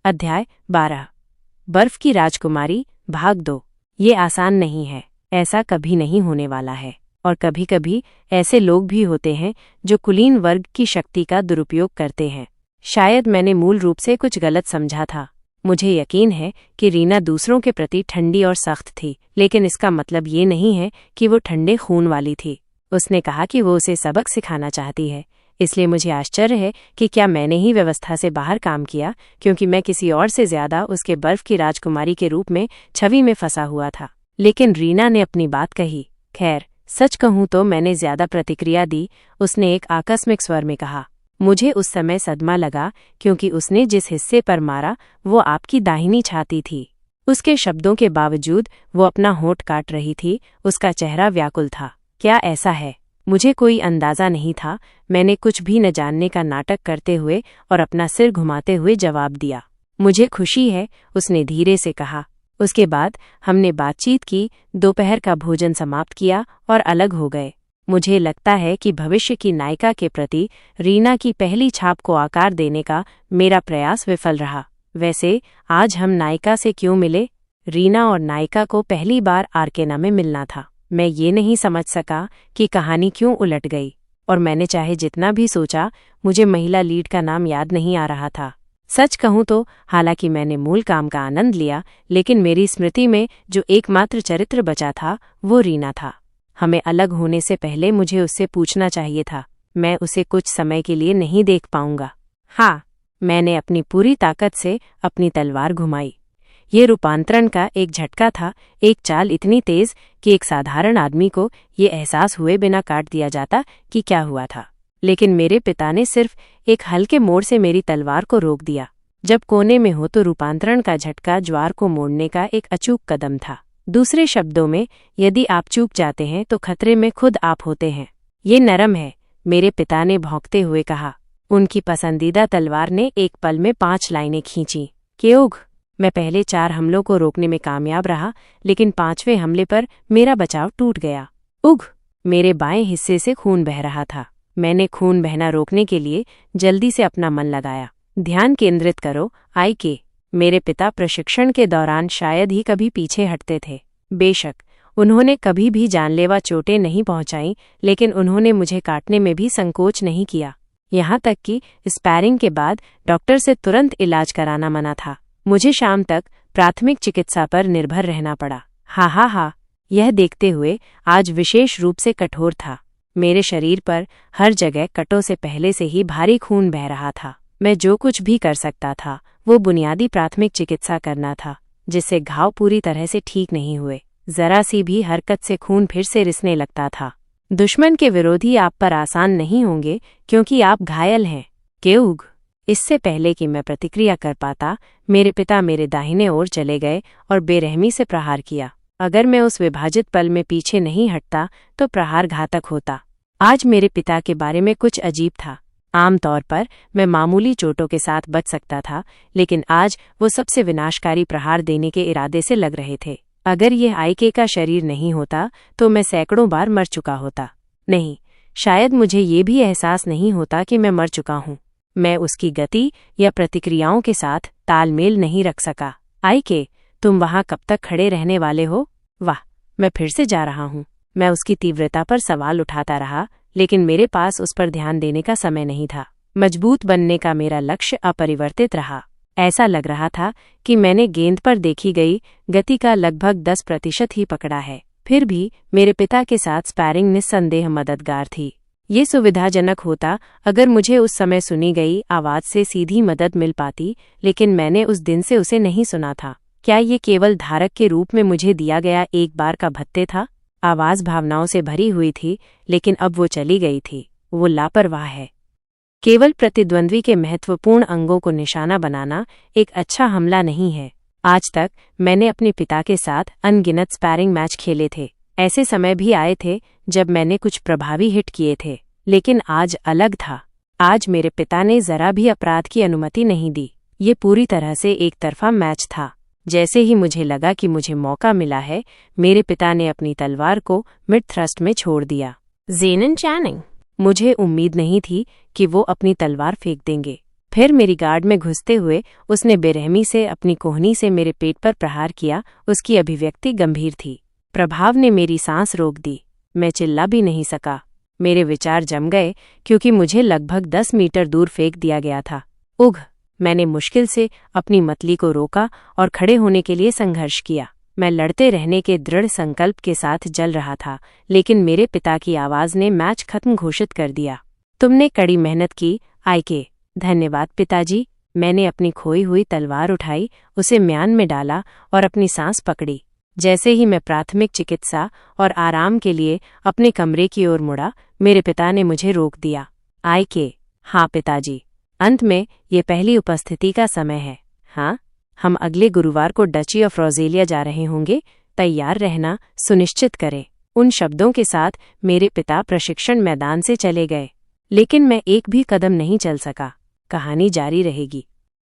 अध्याय 12। बर्फ की राजकुमारी भाग 2। ये आसान नहीं है, ऐसा कभी नहीं होने वाला है। और कभी कभी ऐसे लोग भी होते हैं जो कुलीन वर्ग की शक्ति का दुरुपयोग करते हैं। शायद मैंने मूल रूप से कुछ गलत समझा था। मुझे यकीन है कि रीना दूसरों के प्रति ठंडी और सख्त थी, लेकिन इसका मतलब ये नहीं है कि वो ठंडे खून वाली थी। उसने कहा कि वो उसे सबक सिखाना चाहती है, इसलिए मुझे आश्चर्य है कि क्या मैंने ही व्यवस्था से बाहर काम किया, क्योंकि मैं किसी और से ज्यादा उसके बर्फ की राजकुमारी के रूप में छवि में फंसा हुआ था। लेकिन रीना ने अपनी बात कही। खैर, सच कहूं तो मैंने ज्यादा प्रतिक्रिया दी। उसने एक आकस्मिक स्वर में कहा। मुझे उस समय सदमा लगा, क्योंकि उसने जिस हिस्से पर मारा वो आपकी दाहिनी छाती थी। उसके शब्दों के बावजूद वो अपना होंठ काट रही थी। उसका चेहरा व्याकुल था। क्या ऐसा है? मुझे कोई अंदाजा नहीं था। मैंने कुछ भी न जानने का नाटक करते हुए और अपना सिर घुमाते हुए जवाब दिया। मुझे खुशी है, उसने धीरे से कहा। उसके बाद हमने बातचीत की, दोपहर का भोजन समाप्त किया और अलग हो गए। मुझे लगता है कि भविष्य की नायिका के प्रति रीना की पहली छाप को आकार देने का मेरा प्रयास विफल रहा। वैसे आज हम नायिका से क्यों मिले? रीना और नायिका को पहली बार आर्केना में मिलना था। मैं ये नहीं समझ सका कि कहानी क्यों उलट गई, और मैंने चाहे जितना भी सोचा, मुझे महिला लीड का नाम याद नहीं आ रहा था। सच कहूं तो हालांकि मैंने मूल काम का आनंद लिया, लेकिन मेरी स्मृति में जो एकमात्र चरित्र बचा था वो रीना था। हमें अलग होने से पहले मुझे उससे पूछना चाहिए था। मैं उसे कुछ समय के लिए नहीं देख पाऊंगा। हाँ, मैंने अपनी पूरी ताकत से अपनी तलवार घुमाई। ये रूपांतरण का एक झटका था, एक चाल इतनी तेज कि एक साधारण आदमी को ये एहसास हुए बिना काट दिया जाता कि क्या हुआ था। लेकिन मेरे पिता ने सिर्फ एक हल्के मोड़ से मेरी तलवार को रोक दिया। जब कोने में हो तो रूपांतरण का झटका ज्वार को मोड़ने का एक अचूक कदम था। दूसरे शब्दों में, यदि आप चूक जाते हैं तो खतरे में खुद आप होते हैं। ये नरम है, मेरे पिता ने भौंकते हुए कहा। उनकी पसंदीदा तलवार ने एक पल में 5 लाइनें खींची। केउग। मैं पहले 4 हमलों को रोकने में कामयाब रहा, लेकिन 5वें हमले पर मेरा बचाव टूट गया। उग। मेरे बाएं हिस्से से खून बह रहा था। मैंने खून बहना रोकने के लिए जल्दी से अपना मन लगाया। ध्यान केंद्रित करो, आईके। मेरे पिता प्रशिक्षण के दौरान शायद ही कभी पीछे हटते थे। बेशक उन्होंने कभी भी जानलेवा चोटें नहीं पहुंचाई, लेकिन उन्होंने मुझे काटने में भी संकोच नहीं किया। यहाँ तक कि स्पैरिंग के बाद डॉक्टर से तुरंत इलाज कराना मना था। मुझे शाम तक प्राथमिक चिकित्सा पर निर्भर रहना पड़ा। हा, यह देखते हुए आज विशेष रूप से कठोर था। मेरे शरीर पर हर जगह कटों से पहले से ही भारी खून बह रहा था। मैं जो कुछ भी कर सकता था वो बुनियादी प्राथमिक चिकित्सा करना था, जिससे घाव पूरी तरह से ठीक नहीं हुए। जरा सी भी हरकत से खून फिर से रिसने लगता था। दुश्मन के विरोधी आप पर आसान नहीं होंगे, क्योंकि आप घायल हैं। केउग। इससे पहले कि मैं प्रतिक्रिया कर पाता, मेरे पिता मेरे दाहिने ओर चले गए और बेरहमी से प्रहार किया। अगर मैं उस विभाजित पल में पीछे नहीं हटता तो प्रहार घातक होता। आज मेरे पिता के बारे में कुछ अजीब था। आमतौर पर मैं मामूली चोटों के साथ बच सकता था, लेकिन आज वो सबसे विनाशकारी प्रहार देने के इरादे से लग रहे थे। अगर यह आईके का शरीर नहीं होता तो मैं सैकड़ों बार मर चुका होता। नहीं, शायद मुझे ये भी एहसास नहीं होता कि मैं मर चुका हूँ। मैं उसकी गति या प्रतिक्रियाओं के साथ तालमेल नहीं रख सका। आईके, तुम वहां कब तक खड़े रहने वाले हो? वाह, मैं फिर से जा रहा हूँ। मैं उसकी तीव्रता पर सवाल उठाता रहा, लेकिन मेरे पास उस पर ध्यान देने का समय नहीं था। मजबूत बनने का मेरा लक्ष्य अपरिवर्तित रहा। ऐसा लग रहा था कि मैंने गेंद पर देखी गई गति का लगभग 10% ही पकड़ा है। फिर भी मेरे पिता के साथ स्पैरिंग निस्संदेह मददगार थी। ये सुविधाजनक होता अगर मुझे उस समय सुनी गई आवाज से सीधी मदद मिल पाती, लेकिन मैंने उस दिन से उसे नहीं सुना था। क्या ये केवल धारक के रूप में मुझे दिया गया एक बार का भत्ते था? आवाज भावनाओं से भरी हुई थी, लेकिन अब वो चली गई थी। वो लापरवाह है। केवल प्रतिद्वंद्वी के महत्वपूर्ण अंगों को निशाना बनाना एक अच्छा हमला नहीं है। आज तक मैंने अपने पिता के साथ अनगिनत स्पैरिंग मैच खेले थे। ऐसे समय भी आए थे जब मैंने कुछ प्रभावी हिट किए थे, लेकिन आज अलग था। आज मेरे पिता ने जरा भी अपराध की अनुमति नहीं दी। ये पूरी तरह से एक तरफा मैच था। जैसे ही मुझे लगा कि मुझे मौका मिला है, मेरे पिता ने अपनी तलवार को मिड थ्रस्ट में छोड़ दिया। ज़ेनन चैनिंग। मुझे उम्मीद नहीं थी कि वो अपनी तलवार फेंक देंगे। फिर मेरी गार्ड में घुसते हुए उसने बेरहमी से अपनी कोहनी से मेरे पेट पर प्रहार किया। उसकी अभिव्यक्ति गंभीर थी। प्रभाव ने मेरी सांस रोक दी। मैं चिल्ला भी नहीं सका। मेरे विचार जम गए क्योंकि मुझे लगभग 10 मीटर दूर फेंक दिया गया था। उघ! मैंने मुश्किल से अपनी मतली को रोका और खड़े होने के लिए संघर्ष किया। मैं लड़ते रहने के दृढ़ संकल्प के साथ जल रहा था, लेकिन मेरे पिता की आवाज ने मैच खत्म घोषित कर दिया। तुमने कड़ी मेहनत की, आईके। धन्यवाद पिताजी। मैंने अपनी खोई हुई तलवार उठाई, उसे म्यान में डाला और अपनी सांस पकड़ी। जैसे ही मैं प्राथमिक चिकित्सा और आराम के लिए अपने कमरे की ओर मुड़ा, मेरे पिता ने मुझे रोक दिया। आईके। हाँ पिताजी। अंत में ये पहली उपस्थिति का समय है। हाँ, हम अगले गुरुवार को डची ऑफ रोजेलिया जा रहे होंगे। तैयार रहना सुनिश्चित करें। उन शब्दों के साथ मेरे पिता प्रशिक्षण मैदान से चले गए, लेकिन मैं एक भी कदम नहीं चल सका। कहानी जारी रहेगी।